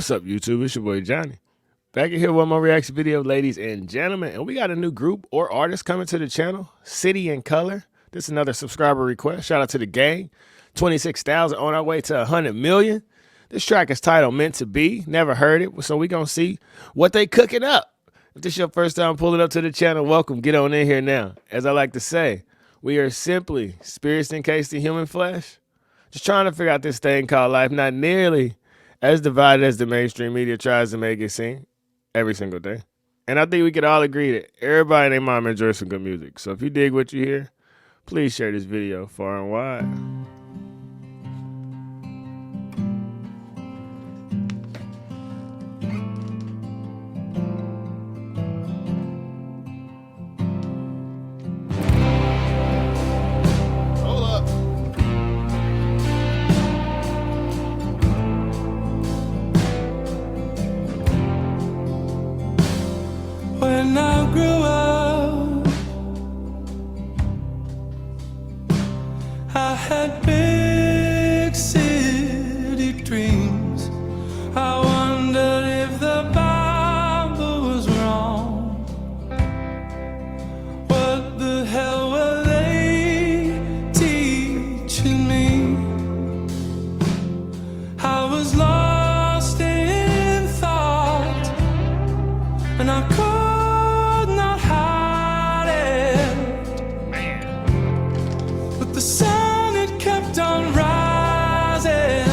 What's up, YouTube? It's your boy Johnny. Back in here with one more reaction video, ladies and gentlemen. And we got a new group or artist coming to the channel, City and Color. This is another subscriber request. Shout out to the gang. 26,000 on our way to 100 million. This track is titled Meant to Be. Never heard it, so we gonna see what they cooking up. If this is your first time pulling up to the channel, welcome. Get on in here now. As I like to say, we are simply spirits encased in human flesh. Just trying to figure out this thing called life, not nearly as divided as the mainstream media tries to make it seem every single day. And I think we could all agree that everybody and their mom enjoys some good music. So if you dig what you hear, please share this video far and wide. When I grew up, I had big city dreams. I wondered if the Bible was wrong. What the hell were they teaching me? I was lost in thought, and I could the sun, it kept on rising.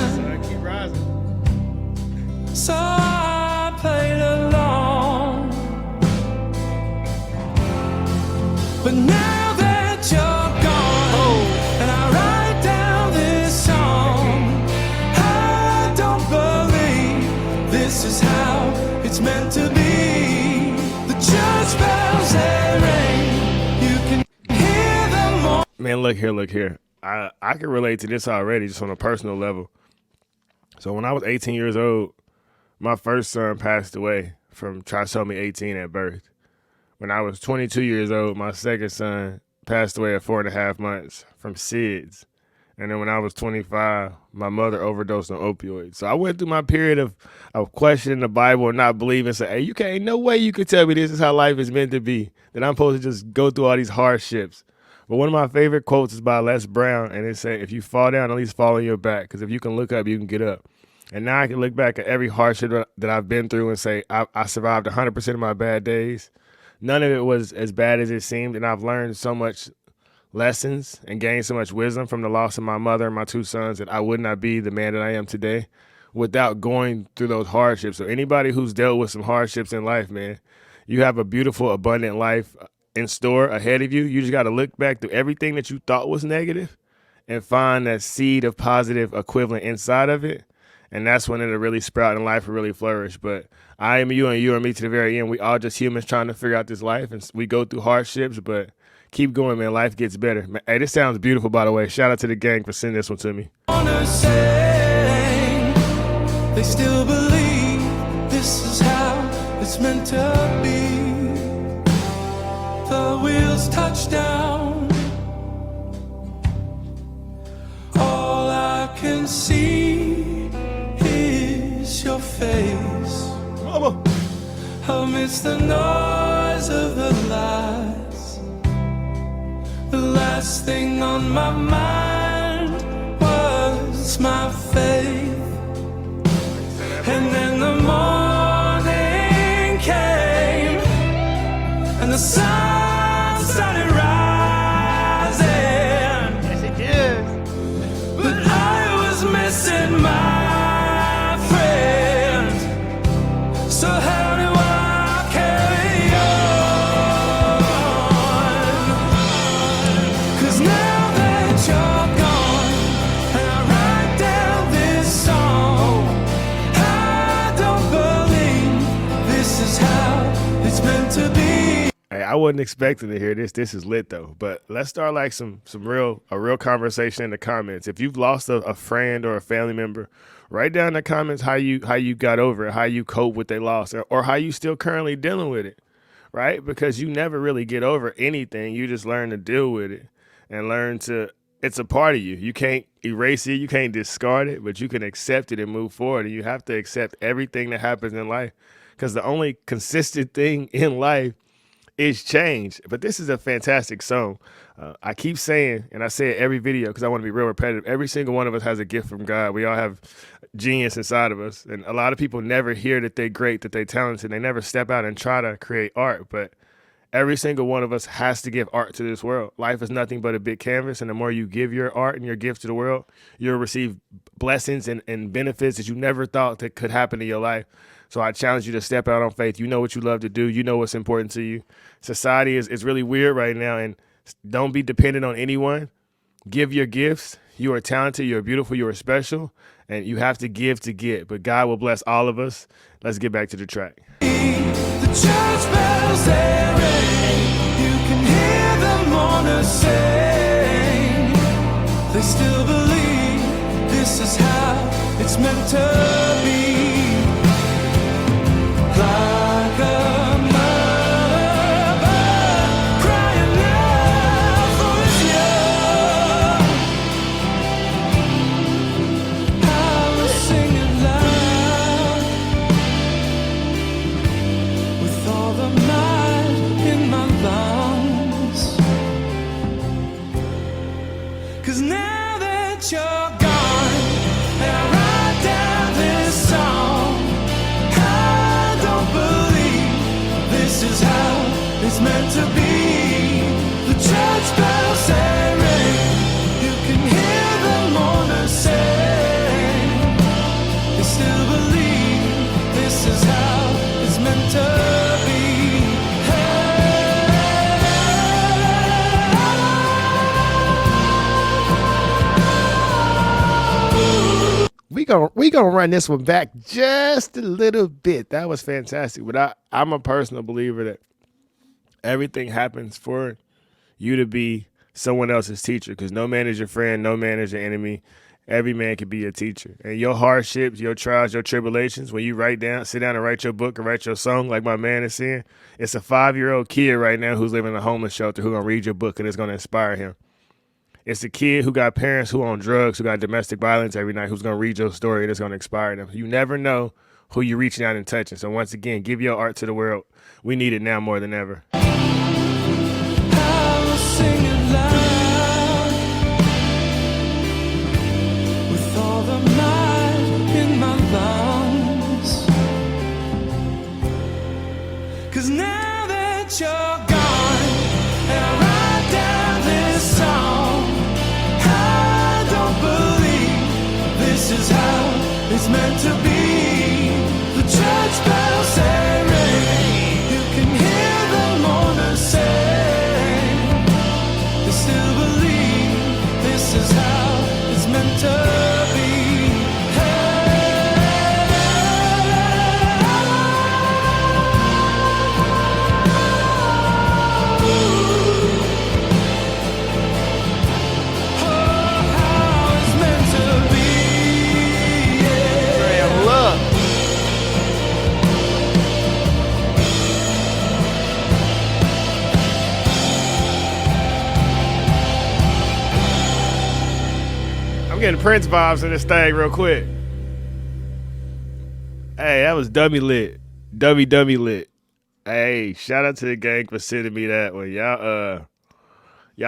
So I played along. But now that you're gone, and I write down this song, I don't believe this is how it's meant to be. The church bells, they ring. You can hear them all. Man, look here. I can relate to this already, just on a personal level. So when I was 18 years old, my first son passed away from trisomy 18 at birth. When I was 22 years old, my second son passed away at 4.5 months from SIDS. And then when I was 25, my mother overdosed on opioids. So I went through my period of questioning the Bible and not believing. So, hey, ain't no way you could tell me this is how life is meant to be, that I'm supposed to just go through all these hardships. But one of my favorite quotes is by Les Brown, and it said, if you fall down, at least fall on your back, because if you can look up, you can get up. And now I can look back at every hardship that I've been through and say, I survived 100% of my bad days. None of it was as bad as it seemed, and I've learned so much lessons and gained so much wisdom from the loss of my mother and my two sons that I would not be the man that I am today without going through those hardships. So anybody who's dealt with some hardships in life, man, you have a beautiful, abundant life in store ahead of you. You just got to look back through everything that you thought was negative and find that seed of positive equivalent inside of it. And that's when it'll really sprout and life will really flourish. But I am you and you are me to the very end. We all just humans trying to figure out this life, and we go through hardships, but keep going, man. Life gets better. Hey, this sounds beautiful, by the way. Shout out to the gang for sending this one to me. They still believe this is how it's meant to be. The wheels touch down. All I can see is your face, Mama. amidst the noise of the lights. The last thing on my mind was my faith. And then the morning came, and the sun started rising. Yes, it did. But I was missing my friend. So how do I carry on? 'Cause now that you're gone, and I write down this song, I don't believe this is how it's meant to be. Hey, I wasn't expecting to hear this. This is lit though. But let's start like a real conversation in the comments. If you've lost a friend or a family member, write down in the comments how you got over it, how you cope with their loss, or how you still currently dealing with it, right? Because you never really get over anything. You just learn to deal with it and learn to it's a part of you. You can't erase it, you can't discard it, but you can accept it and move forward. And you have to accept everything that happens in life, because the only consistent thing in life is change. But this is a fantastic song. I keep saying, and I say it every video because I want to be real repetitive. Every single one of us has a gift from God. We all have genius inside of us, and a lot of people never hear that they're great, that they're talented. They never step out and try to create art, but every single one of us has to give art to this world. Life is nothing but a big canvas, and the more you give your art and your gift to the world, you'll receive blessings and benefits that you never thought that could happen in your life. So I challenge you to step out on faith. You know what you love to do. You know what's important to you. Society is really weird right now, and don't be dependent on anyone. Give your gifts. You are talented. You are beautiful. You are special, and you have to give to get. But God will bless all of us. Let's get back to the track. The church bells they ring. You can hear the mourners sing. They still believe this is how it's meant to be. Like a mother crying out for its young. I will sing it loud with all the might in my lungs. 'Cause now that you're gone, and I write down this song, I don't believe this is how it's meant to be. The church bells they ring. You can hear the mourners sing. They still believe this is how it's meant to be. We gonna run this one back just a little bit. That was fantastic. But I'm a personal believer that everything happens for you to be someone else's teacher, because no man is your friend, no man is your enemy. Every man can be your teacher. And your hardships, your trials, your tribulations, when you sit down and write your book and write your song, like my man is saying, it's a 5-year-old kid right now who's living in a homeless shelter who's gonna read your book and it's gonna inspire him. It's a kid who got parents who on drugs, who got domestic violence every night, who's going to read your story and it's going to inspire them. You never know who you're reaching out and touching. So once again, give your art to the world. We need it now more than ever. I will sing it loud with all the might in my lungs. 'Cause now that you're gone, and I write down this song, this is how it's meant to be. The church bells they ring. You can hear the mourners sing. They still believe this is how it's meant to be. I'm getting Prince vibes in this thing real quick. Hey, that was dummy lit. Dummy lit. Hey, shout out to the gang for sending me that one. Y'all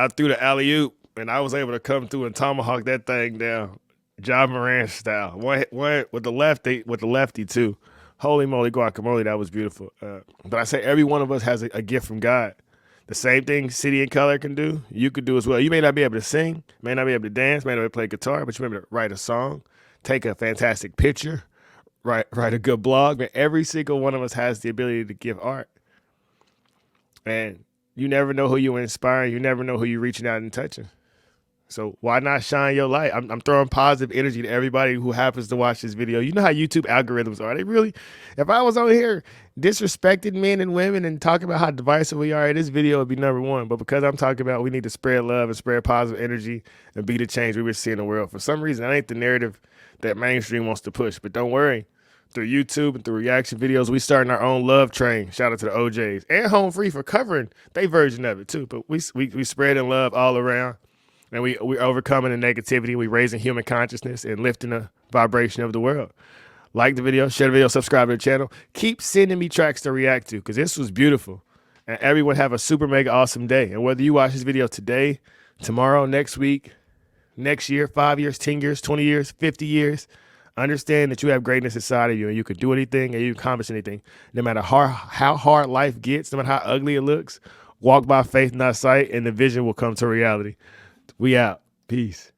threw the alley-oop, and I was able to come through and tomahawk that thing down, John Moran style. One with the lefty too. Holy moly guacamole, that was beautiful. But I say every one of us has a gift from God. The same thing City and Color can do, you could do as well. You may not be able to sing, may not be able to dance, may not be able to play guitar, but you may be able to write a song, take a fantastic picture, write a good blog. Man, every single one of us has the ability to give art. And you never know who you're inspiring. You never know who you're reaching out and touching. So why not shine your light? I'm throwing positive energy to everybody who happens to watch this video. You know how YouTube algorithms are. They really, if I was on here disrespecting men and women and talking about how divisive we are, this video would be #1. But because I'm talking about we need to spread love and spread positive energy and be the change we wish to see in the world, for some reason, that ain't the narrative that mainstream wants to push. But don't worry. Through YouTube and through reaction videos, we starting our own love train. Shout out to the OJs and Home Free for covering their version of it too. But we spreading love all around. And we're overcoming the negativity. We're raising human consciousness and lifting the vibration of the world. Like the video, share the video, subscribe to the channel. Keep sending me tracks to react to because this was beautiful. And everyone have a super mega awesome day. And whether you watch this video today, tomorrow, next week, next year, 5 years, 10 years, 20 years, 50 years, understand that you have greatness inside of you and you can do anything and you can accomplish anything. No matter how hard life gets, no matter how ugly it looks, walk by faith, not sight, and the vision will come to reality. We out. Peace.